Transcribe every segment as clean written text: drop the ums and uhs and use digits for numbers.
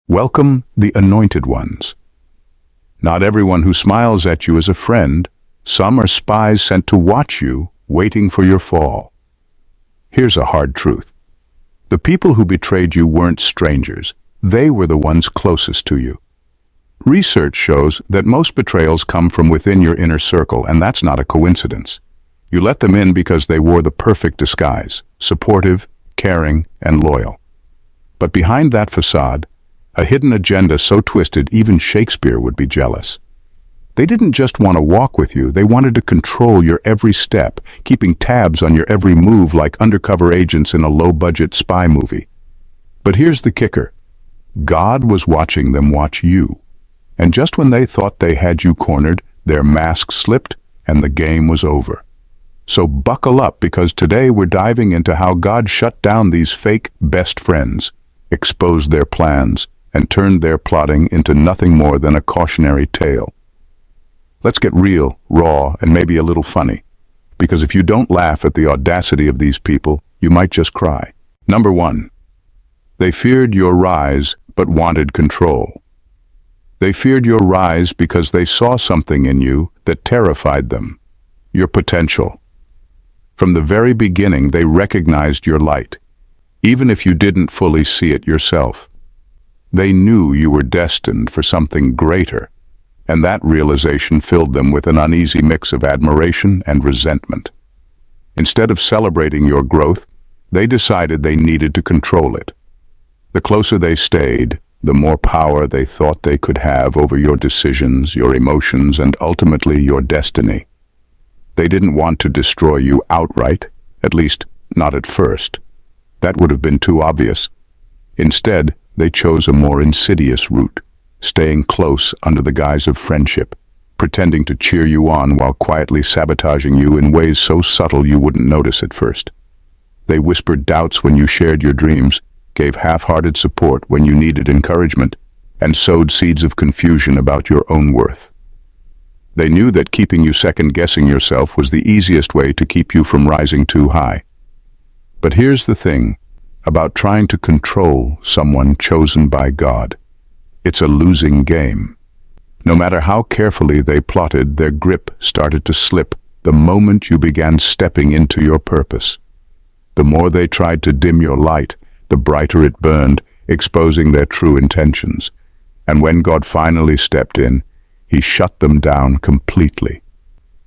Welcome the anointed ones. Not everyone who smiles at you is a friend. Some are spies sent to watch you, waiting for your fall. Here's a hard truth. The people who betrayed you weren't strangers. They were the ones closest to you. Research shows that most betrayals come from within your inner circle, and that's not a coincidence. You let them in because they wore the perfect disguise, supportive, caring, and loyal. But behind that facade, a hidden agenda so twisted even Shakespeare would be jealous. They didn't just want to walk with you, they wanted to control your every step, keeping tabs on your every move like undercover agents in a low-budget spy movie. But here's the kicker. God was watching them watch you. And just when they thought they had you cornered, their mask slipped and the game was over. So buckle up, because today we're diving into how God shut down these fake best friends, exposed their plans, and turned their plotting into nothing more than a cautionary tale. Let's get real, raw, and maybe a little funny, because if you don't laugh at the audacity of these people, you might just cry. Number 1. They feared your rise but wanted control. They feared your rise because they saw something in you that terrified them, your potential. From the very beginning, they recognized your light, even if you didn't fully see it yourself. They knew you were destined for something greater, and that realization filled them with an uneasy mix of admiration and resentment. Instead of celebrating your growth, they decided they needed to control it. The closer they stayed, the more power they thought they could have over your decisions, your emotions, and ultimately your destiny. They didn't want to destroy you outright, at least not at first. That would have been too obvious. Instead, they chose a more insidious route, staying close under the guise of friendship, pretending to cheer you on while quietly sabotaging you in ways so subtle you wouldn't notice at first. They whispered doubts when you shared your dreams, gave half-hearted support when you needed encouragement, and sowed seeds of confusion about your own worth. They knew that keeping you second-guessing yourself was the easiest way to keep you from rising too high. But here's the thing about trying to control someone chosen by God. It's a losing game. No matter how carefully they plotted, their grip started to slip the moment you began stepping into your purpose. The more they tried to dim your light, the brighter it burned, exposing their true intentions. And when God finally stepped in, He shut them down completely.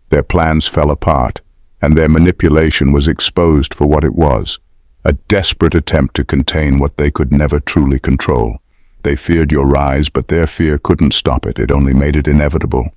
Their plans fell apart, and their manipulation was exposed for what it was, a desperate attempt to contain what they could never truly control. They feared your rise, but their fear couldn't stop it. It only made it inevitable.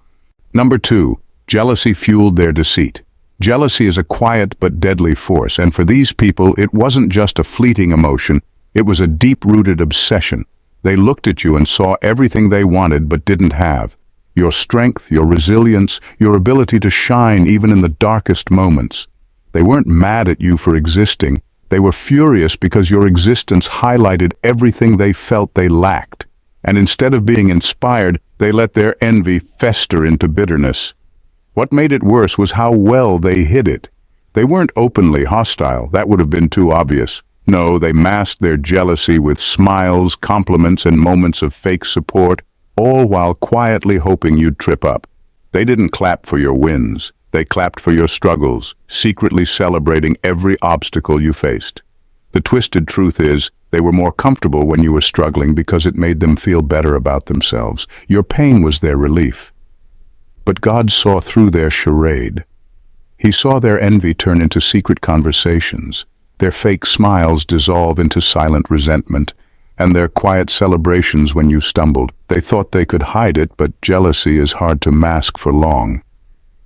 Number 2, jealousy fueled their deceit. Jealousy is a quiet but deadly force, and for these people, it wasn't just a fleeting emotion, it was a deep-rooted obsession. They looked at you and saw everything they wanted but didn't have. Your strength, your resilience, your ability to shine even in the darkest moments. They weren't mad at you for existing. They were furious because your existence highlighted everything they felt they lacked. And instead of being inspired, they let their envy fester into bitterness. What made it worse was how well they hid it. They weren't openly hostile. That would have been too obvious. No, they masked their jealousy with smiles, compliments, and moments of fake support, all while quietly hoping you'd trip up. They didn't clap for your wins. They clapped for your struggles, secretly celebrating every obstacle you faced. The twisted truth is, they were more comfortable when you were struggling because it made them feel better about themselves. Your pain was their relief. But God saw through their charade. He saw their envy turn into secret conversations, their fake smiles dissolve into silent resentment, and their quiet celebrations when you stumbled. They thought they could hide it, but jealousy is hard to mask for long.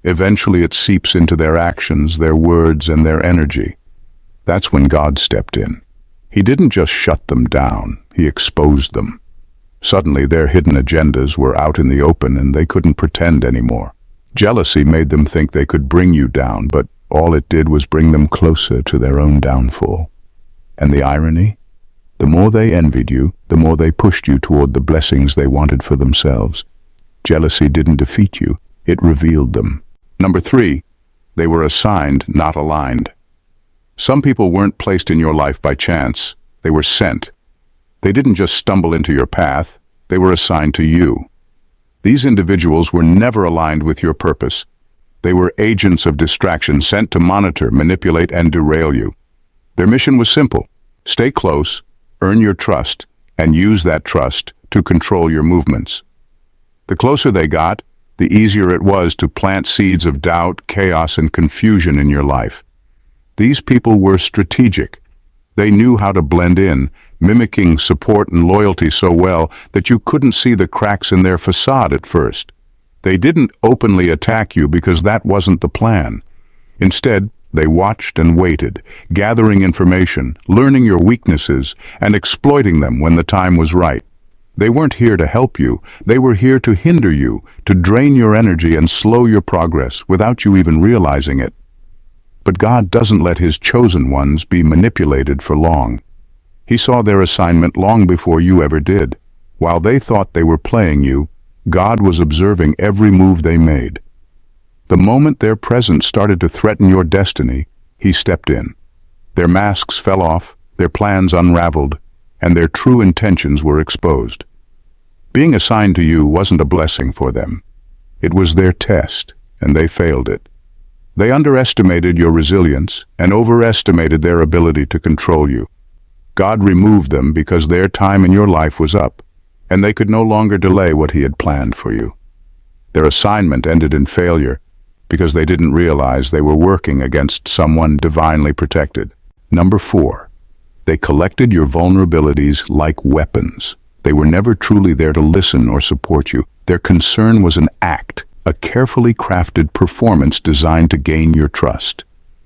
Eventually it seeps into their actions, their words, and their energy. That's when God stepped in. He didn't just shut them down, He exposed them. Suddenly their hidden agendas were out in the open and they couldn't pretend anymore. Jealousy made them think they could bring you down, but all it did was bring them closer to their own downfall. And the irony? The more they envied you, the more they pushed you toward the blessings they wanted for themselves. Jealousy didn't defeat you, it revealed them. Number 3, they were assigned, not aligned. Some people weren't placed in your life by chance, they were sent. They didn't just stumble into your path, they were assigned to you. These individuals were never aligned with your purpose. They were agents of distraction sent to monitor, manipulate, and derail you. Their mission was simple: stay close, earn your trust, and use that trust to control your movements. The closer they got, the easier it was to plant seeds of doubt, chaos, and confusion in your life. These people were strategic. They knew how to blend in, mimicking support and loyalty so well that you couldn't see the cracks in their facade at first. They didn't openly attack you because that wasn't the plan. Instead, they watched and waited, gathering information, learning your weaknesses, and exploiting them when the time was right. They weren't here to help you. They were here to hinder you, to drain your energy and slow your progress without you even realizing it. But God doesn't let His chosen ones be manipulated for long. He saw their assignment long before you ever did. While they thought they were playing you, God was observing every move they made. The moment their presence started to threaten your destiny, He stepped in. Their masks fell off, their plans unraveled, and their true intentions were exposed. Being assigned to you wasn't a blessing for them. It was their test, and they failed it. They underestimated your resilience and overestimated their ability to control you. God removed them because their time in your life was up, and they could no longer delay what He had planned for you. Their assignment ended in failure because they didn't realize they were working against someone divinely protected. Number 4. They collected your vulnerabilities like weapons. They were never truly there to listen or support you. Their concern was an act, a carefully crafted performance designed to gain your trust.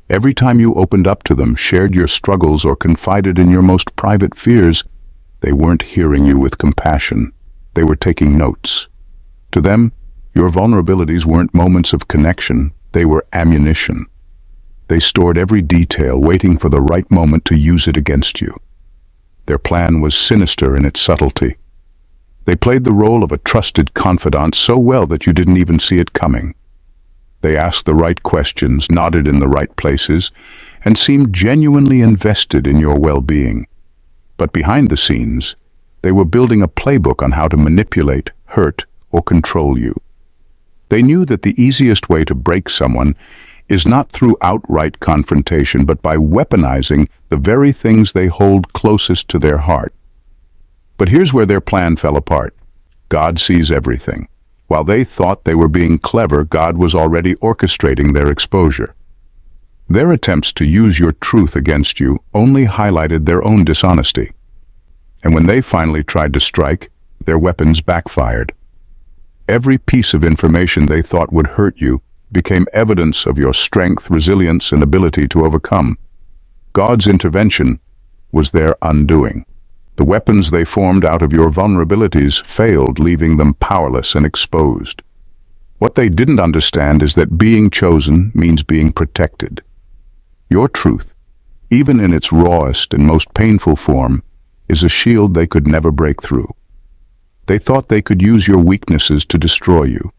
Every time you opened up to them, shared your struggles, or confided in your most private fears, they weren't hearing you with compassion. They were taking notes. To them, your vulnerabilities weren't moments of connection, they were ammunition. They stored every detail, waiting for the right moment to use it against you. Their plan was sinister in its subtlety. They played the role of a trusted confidant so well that you didn't even see it coming. They asked the right questions, nodded in the right places, and seemed genuinely invested in your well-being. But behind the scenes, they were building a playbook on how to manipulate, hurt, or control you. They knew that the easiest way to break someone is not through outright confrontation, but by weaponizing the very things they hold closest to their heart. But here's where their plan fell apart. God sees everything. While they thought they were being clever, God was already orchestrating their exposure. Their attempts to use your truth against you only highlighted their own dishonesty. And when they finally tried to strike, their weapons backfired. Every piece of information they thought would hurt you became evidence of your strength, resilience, and ability to overcome. God's intervention was their undoing. The weapons they formed out of your vulnerabilities failed, leaving them powerless and exposed. What they didn't understand is that being chosen means being protected. Your truth, even in its rawest and most painful form, is a shield they could never break through. They thought they could use your weaknesses to destroy you,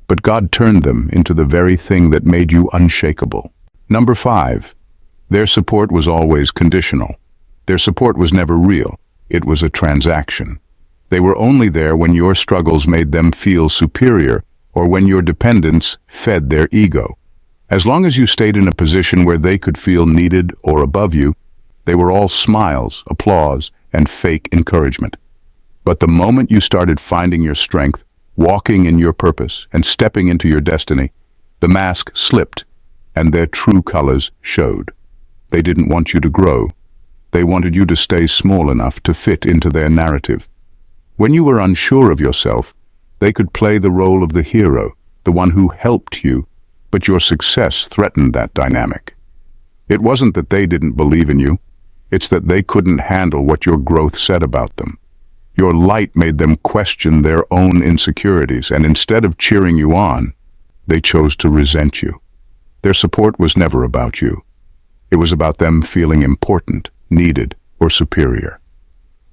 but God turned them into the very thing that made you unshakable. Number 5. Their support was always conditional. Their support was never real. It was a transaction. They were only there when your struggles made them feel superior or when your dependence fed their ego. As long as you stayed in a position where they could feel needed or above you, they were all smiles, applause, and fake encouragement. But the moment you started finding your strength, walking in your purpose, and stepping into your destiny, the mask slipped, and their true colors showed. They didn't want you to grow. They wanted you to stay small enough to fit into their narrative. When you were unsure of yourself, they could play the role of the hero, the one who helped you, but your success threatened that dynamic. It wasn't that they didn't believe in you, it's that they couldn't handle what your growth said about them. Your light made them question their own insecurities, and instead of cheering you on, they chose to resent you. Their support was never about you. It was about them feeling important, needed, or superior.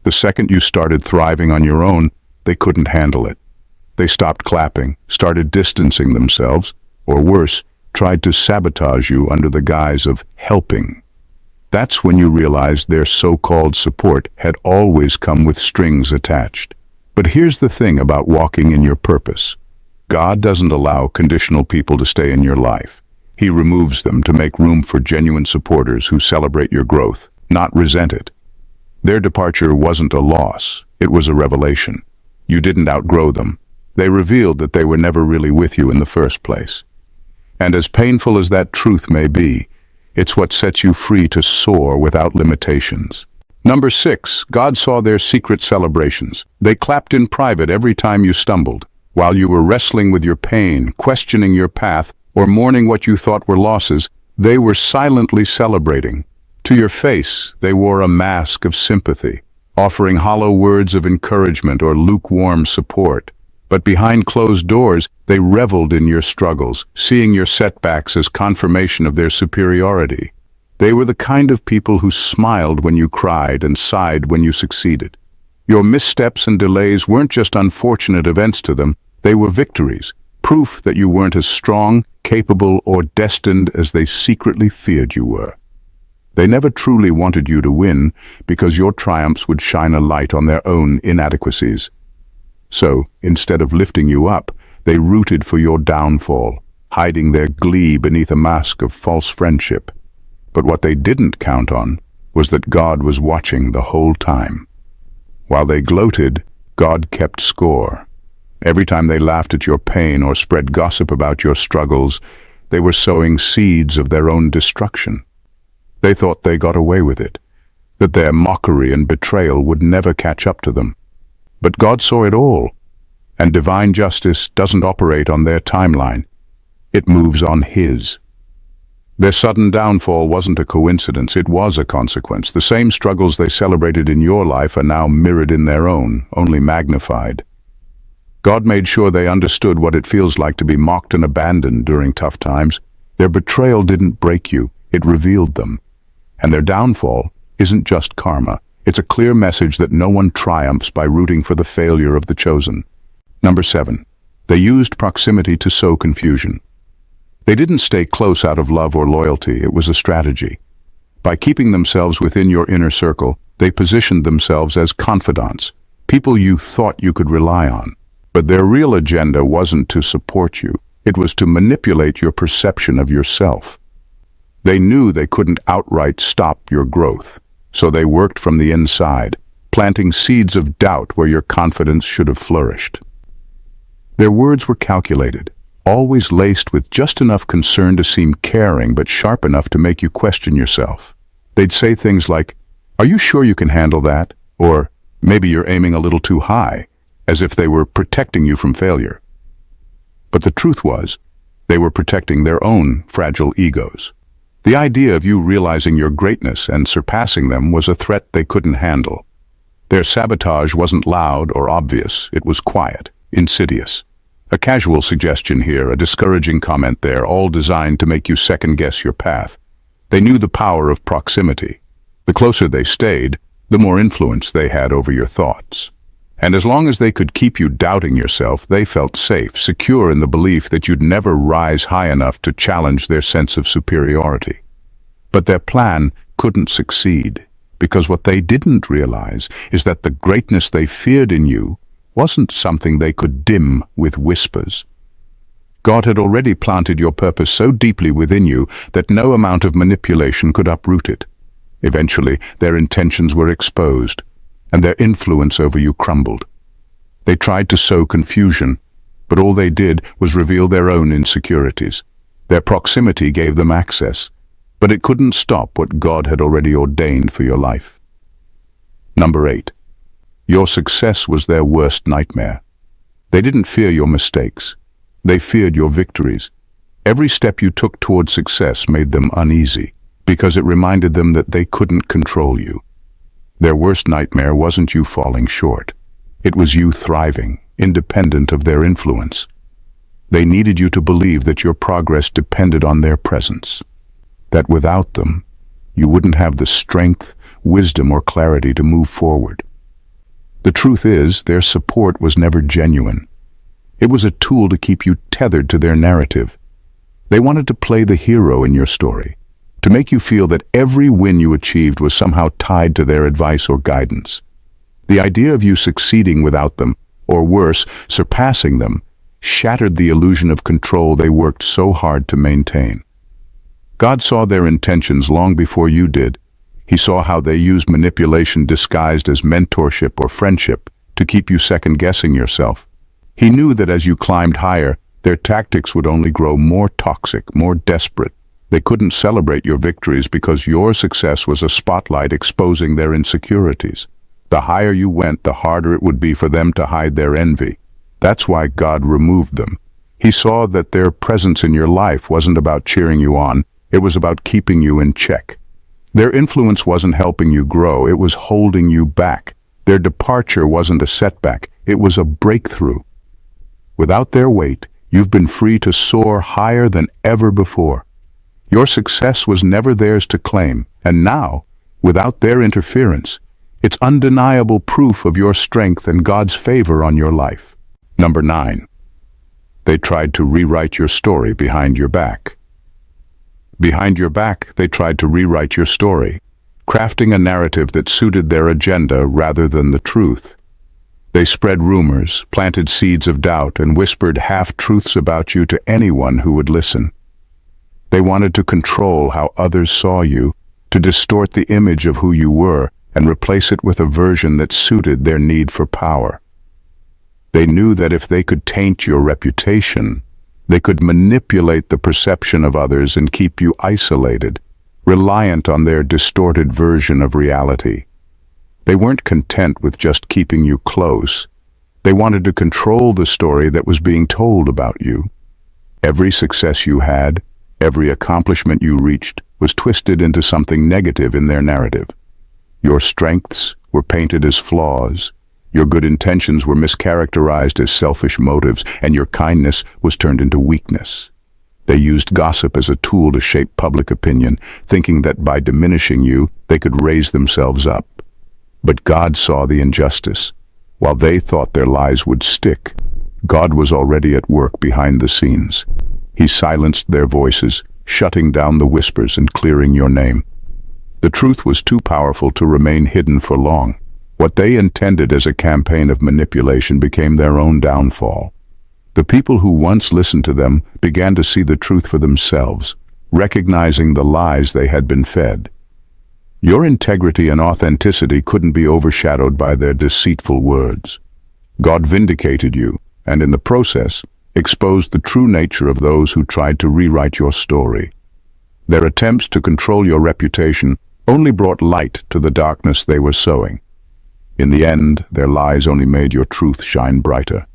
The second you started thriving on your own, they couldn't handle it. They stopped clapping, started distancing themselves, or worse, tried to sabotage you under the guise of helping. That's when you realized their so-called support had always come with strings attached. But here's the thing about walking in your purpose. God doesn't allow conditional people to stay in your life. He removes them to make room for genuine supporters who celebrate your growth, not resent it. Their departure wasn't a loss, it was a revelation. You didn't outgrow them. They revealed that they were never really with you in the first place. And as painful as that truth may be, it's what sets you free to soar without limitations. Number 6, God saw their secret celebrations. They clapped in private every time you stumbled. While you were wrestling with your pain, questioning your path, or mourning what you thought were losses, they were silently celebrating. To your face, they wore a mask of sympathy, offering hollow words of encouragement or lukewarm support. But behind closed doors, they reveled in your struggles, seeing your setbacks as confirmation of their superiority. They were the kind of people who smiled when you cried and sighed when you succeeded. Your missteps and delays weren't just unfortunate events to them, they were victories, proof that you weren't as strong, capable, or destined as they secretly feared you were. They never truly wanted you to win because your triumphs would shine a light on their own inadequacies. So, instead of lifting you up, they rooted for your downfall, hiding their glee beneath a mask of false friendship. But what they didn't count on was that God was watching the whole time. While they gloated, God kept score. Every time they laughed at your pain or spread gossip about your struggles, they were sowing seeds of their own destruction. They thought they got away with it, that their mockery and betrayal would never catch up to them. But God saw it all, and divine justice doesn't operate on their timeline. It moves on His. Their sudden downfall wasn't a coincidence, it was a consequence. The same struggles they celebrated in your life are now mirrored in their own, only magnified. God made sure they understood what it feels like to be mocked and abandoned during tough times. Their betrayal didn't break you, it revealed them. And their downfall isn't just karma. It's a clear message that no one triumphs by rooting for the failure of the chosen. Number 7. They used proximity to sow confusion. They didn't stay close out of love or loyalty, it was a strategy. By keeping themselves within your inner circle, they positioned themselves as confidants, people you thought you could rely on. But their real agenda wasn't to support you, it was to manipulate your perception of yourself. They knew they couldn't outright stop your growth. So they worked from the inside, planting seeds of doubt where your confidence should have flourished. Their words were calculated, always laced with just enough concern to seem caring but sharp enough to make you question yourself. They'd say things like, "Are you sure you can handle that?" Or, "Maybe you're aiming a little too high," as if they were protecting you from failure. But the truth was, they were protecting their own fragile egos. The idea of you realizing your greatness and surpassing them was a threat they couldn't handle. Their sabotage wasn't loud or obvious, it was quiet, insidious. A casual suggestion here, a discouraging comment there, all designed to make you second-guess your path. They knew the power of proximity. The closer they stayed, the more influence they had over your thoughts. And as long as they could keep you doubting yourself, they felt safe, secure in the belief that you'd never rise high enough to challenge their sense of superiority. But their plan couldn't succeed, because what they didn't realize is that the greatness they feared in you wasn't something they could dim with whispers. God had already planted your purpose so deeply within you that no amount of manipulation could uproot it. Eventually, their intentions were exposed, and their influence over you crumbled. They tried to sow confusion, but all they did was reveal their own insecurities. Their proximity gave them access, but it couldn't stop what God had already ordained for your life. Number 8. Your success was their worst nightmare. They didn't fear your mistakes. They feared your victories. Every step you took toward success made them uneasy, because it reminded them that they couldn't control you. Their worst nightmare wasn't you falling short. It was you thriving, independent of their influence. They needed you to believe that your progress depended on their presence, that without them, you wouldn't have the strength, wisdom, or clarity to move forward. The truth is, their support was never genuine. It was a tool to keep you tethered to their narrative. They wanted to play the hero in your story, to make you feel that every win you achieved was somehow tied to their advice or guidance. The idea of you succeeding without them, or worse, surpassing them, shattered the illusion of control they worked so hard to maintain. God saw their intentions long before you did. He saw how they used manipulation disguised as mentorship or friendship to keep you second-guessing yourself. He knew that as you climbed higher, their tactics would only grow more toxic, more desperate. They couldn't celebrate your victories because your success was a spotlight exposing their insecurities. The higher you went, the harder it would be for them to hide their envy. That's why God removed them. He saw that their presence in your life wasn't about cheering you on, it was about keeping you in check. Their influence wasn't helping you grow, it was holding you back. Their departure wasn't a setback, it was a breakthrough. Without their weight, you've been free to soar higher than ever before. Your success was never theirs to claim, and now, without their interference, it's undeniable proof of your strength and God's favor on your life. Number 9. They tried to rewrite your story behind your back. Behind your back, they tried to rewrite your story, crafting a narrative that suited their agenda rather than the truth. They spread rumors, planted seeds of doubt, and whispered half-truths about you to anyone who would listen. They wanted to control how others saw you, to distort the image of who you were, and replace it with a version that suited their need for power. They knew that if they could taint your reputation, they could manipulate the perception of others and keep you isolated, reliant on their distorted version of reality. They weren't content with just keeping you close. They wanted to control the story that was being told about you. Every success you had, every accomplishment you reached, was twisted into something negative in their narrative. Your strengths were painted as flaws, your good intentions were mischaracterized as selfish motives, and your kindness was turned into weakness. They used gossip as a tool to shape public opinion, thinking that by diminishing you, they could raise themselves up. But God saw the injustice. While they thought their lies would stick, God was already at work behind the scenes. He silenced their voices, shutting down the whispers and clearing your name. The truth was too powerful to remain hidden for long. What they intended as a campaign of manipulation became their own downfall. The people who once listened to them began to see the truth for themselves, recognizing the lies they had been fed. Your integrity and authenticity couldn't be overshadowed by their deceitful words. God vindicated you, and in the process, exposed the true nature of those who tried to rewrite your story. Their attempts to control your reputation only brought light to the darkness they were sowing. In the end, their lies only made your truth shine brighter.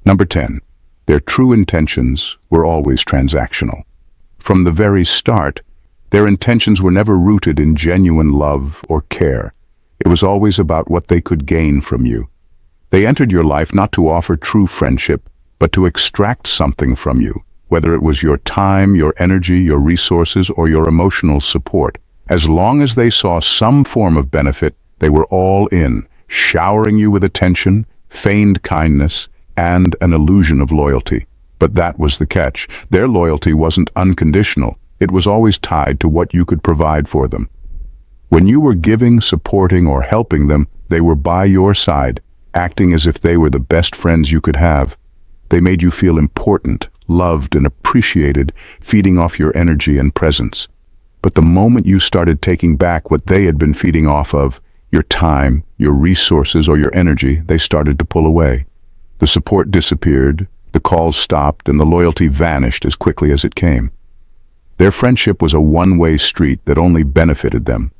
Number 10. Their true intentions were always transactional. From the very start, their intentions were never rooted in genuine love or care. It was always about what they could gain from you. They entered your life not to offer true friendship, but to extract something from you, whether it was your time, your energy, your resources, or your emotional support. As long as they saw some form of benefit, they were all in, showering you with attention, feigned kindness, and an illusion of loyalty. But that was the catch. Their loyalty wasn't unconditional. It was always tied to what you could provide for them. When you were giving, supporting, or helping them, they were by your side, acting as if they were the best friends you could have. They made you feel important, loved, and appreciated, feeding off your energy and presence. But the moment you started taking back what they had been feeding off of, your time, your resources, or your energy, they started to pull away. The support disappeared, the calls stopped, and the loyalty vanished as quickly as it came. Their friendship was a one-way street that only benefited them.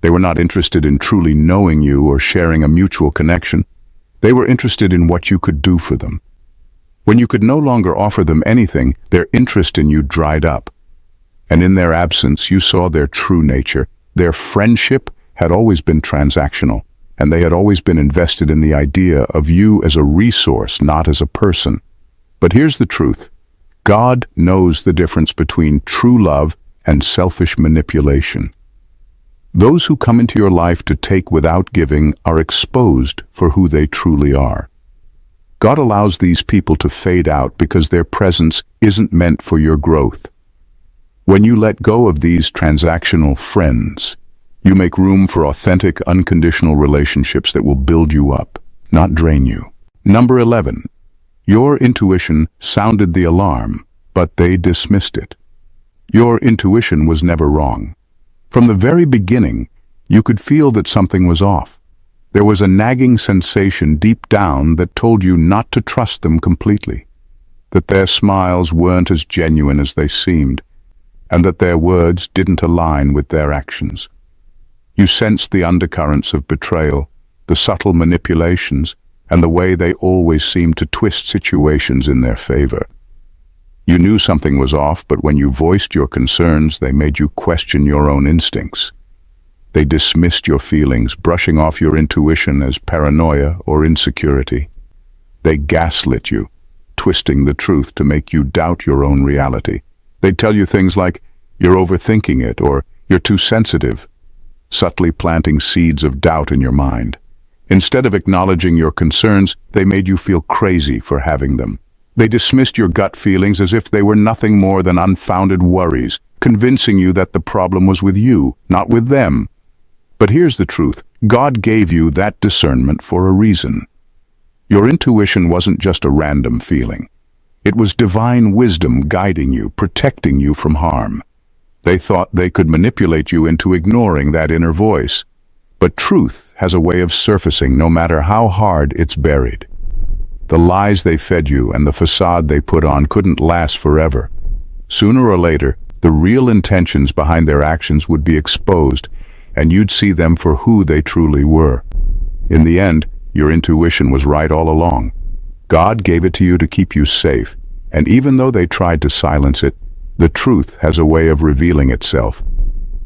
They were not interested in truly knowing you or sharing a mutual connection. They were interested in what you could do for them. When you could no longer offer them anything, their interest in you dried up. And in their absence, you saw their true nature. Their friendship had always been transactional, and they had always been invested in the idea of you as a resource, not as a person. But here's the truth. God knows the difference between true love and selfish manipulation. Those who come into your life to take without giving are exposed for who they truly are. God allows these people to fade out because their presence isn't meant for your growth. When you let go of these transactional friends, you make room for authentic, unconditional relationships that will build you up, not drain you. Number 11. Your intuition sounded the alarm, but they dismissed it. Your intuition was never wrong. From the very beginning, you could feel that something was off. There was a nagging sensation deep down that told you not to trust them completely, that their smiles weren't as genuine as they seemed, and that their words didn't align with their actions. You sensed the undercurrents of betrayal, the subtle manipulations, and the way they always seemed to twist situations in their favor. You knew something was off, but when you voiced your concerns, they made you question your own instincts. They dismissed your feelings, brushing off your intuition as paranoia or insecurity. They gaslit you, twisting the truth to make you doubt your own reality. They'd tell you things like, "You're overthinking it," or "You're too sensitive," subtly planting seeds of doubt in your mind. Instead of acknowledging your concerns, they made you feel crazy for having them. They dismissed your gut feelings as if they were nothing more than unfounded worries, convincing you that the problem was with you, not with them. But here's the truth. God gave you that discernment for a reason. Your intuition wasn't just a random feeling. It was divine wisdom guiding you, protecting you from harm. They thought they could manipulate you into ignoring that inner voice. But truth has a way of surfacing no matter how hard it's buried. The lies they fed you and the facade they put on couldn't last forever. Sooner or later, the real intentions behind their actions would be exposed, and you'd see them for who they truly were. In the end, your intuition was right all along. God gave it to you to keep you safe, and even though they tried to silence it, the truth has a way of revealing itself.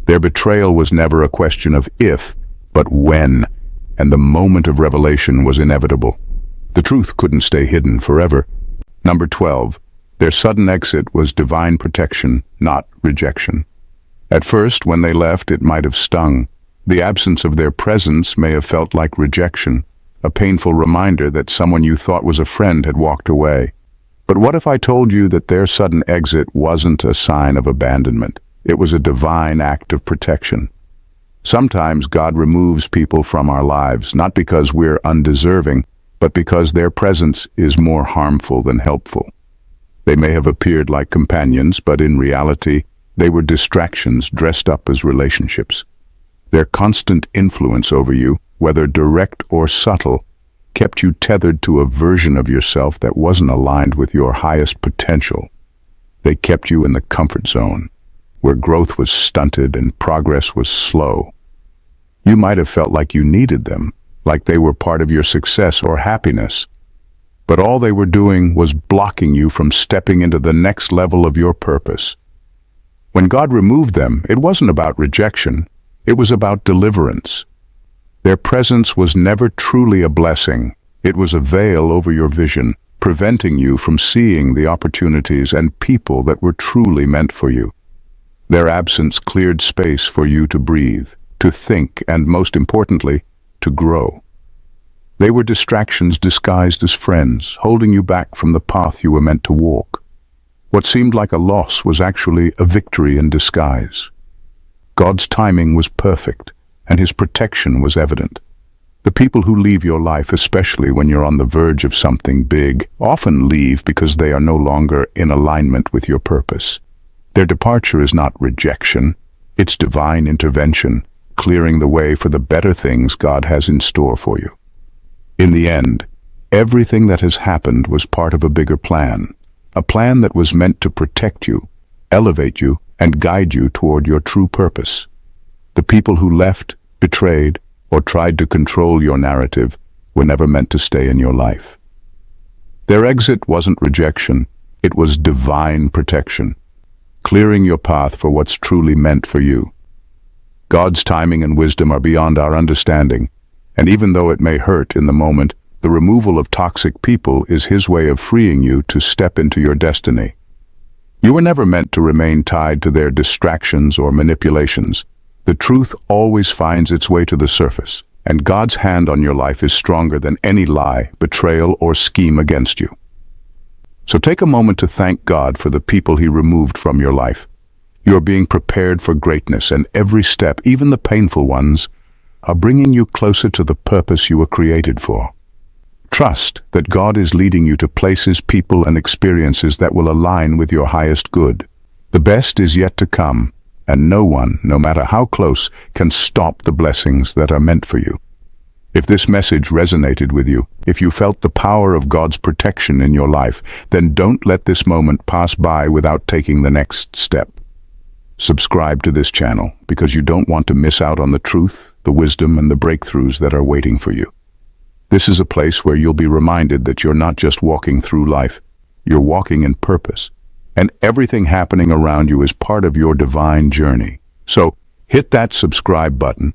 Their betrayal was never a question of if, but when, and the moment of revelation was inevitable. The truth couldn't stay hidden forever. Number 12. Their sudden exit was divine protection, not rejection. At first, when they left, it might have stung. The absence of their presence may have felt like rejection, a painful reminder that someone you thought was a friend had walked away. But what if I told you that their sudden exit wasn't a sign of abandonment? It was a divine act of protection. Sometimes God removes people from our lives, not because we're undeserving, but because their presence is more harmful than helpful. They may have appeared like companions, but in reality, they were distractions dressed up as relationships. Their constant influence over you, whether direct or subtle, kept you tethered to a version of yourself that wasn't aligned with your highest potential. They kept you in the comfort zone, where growth was stunted and progress was slow. You might have felt like you needed them, like they were part of your success or happiness. But all they were doing was blocking you from stepping into the next level of your purpose. When God removed them, it wasn't about rejection, it was about deliverance. Their presence was never truly a blessing. It was a veil over your vision, preventing you from seeing the opportunities and people that were truly meant for you. Their absence cleared space for you to breathe, to think, and most importantly, to grow. They were distractions disguised as friends, holding you back from the path you were meant to walk. What seemed like a loss was actually a victory in disguise. God's timing was perfect, and His protection was evident. The people who leave your life, especially when you're on the verge of something big, often leave because they are no longer in alignment with your purpose. Their departure is not rejection, it's divine intervention, clearing the way for the better things God has in store for you. In the end, everything that has happened was part of a bigger plan, a plan that was meant to protect you, elevate you, and guide you toward your true purpose. The people who left, betrayed, or tried to control your narrative were never meant to stay in your life. Their exit wasn't rejection, it was divine protection, clearing your path for what's truly meant for you. God's timing and wisdom are beyond our understanding, and even though it may hurt in the moment, the removal of toxic people is His way of freeing you to step into your destiny. You were never meant to remain tied to their distractions or manipulations. The truth always finds its way to the surface, and God's hand on your life is stronger than any lie, betrayal, or scheme against you. So take a moment to thank God for the people He removed from your life. You're being prepared for greatness, and every step, even the painful ones, are bringing you closer to the purpose you were created for. Trust that God is leading you to places, people, and experiences that will align with your highest good. The best is yet to come, and no one, no matter how close, can stop the blessings that are meant for you. If this message resonated with you, if you felt the power of God's protection in your life, then don't let this moment pass by without taking the next step. Subscribe to this channel because you don't want to miss out on the truth, the wisdom, and the breakthroughs that are waiting for you. This is a place where you'll be reminded that you're not just walking through life, you're walking in purpose, and everything happening around you is part of your divine journey. So, hit that subscribe button,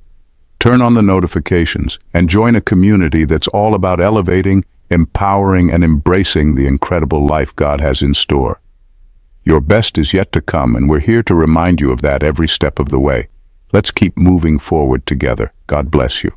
turn on the notifications, and join a community that's all about elevating, empowering, and embracing the incredible life God has in store. Your best is yet to come, and we're here to remind you of that every step of the way. Let's keep moving forward together. God bless you.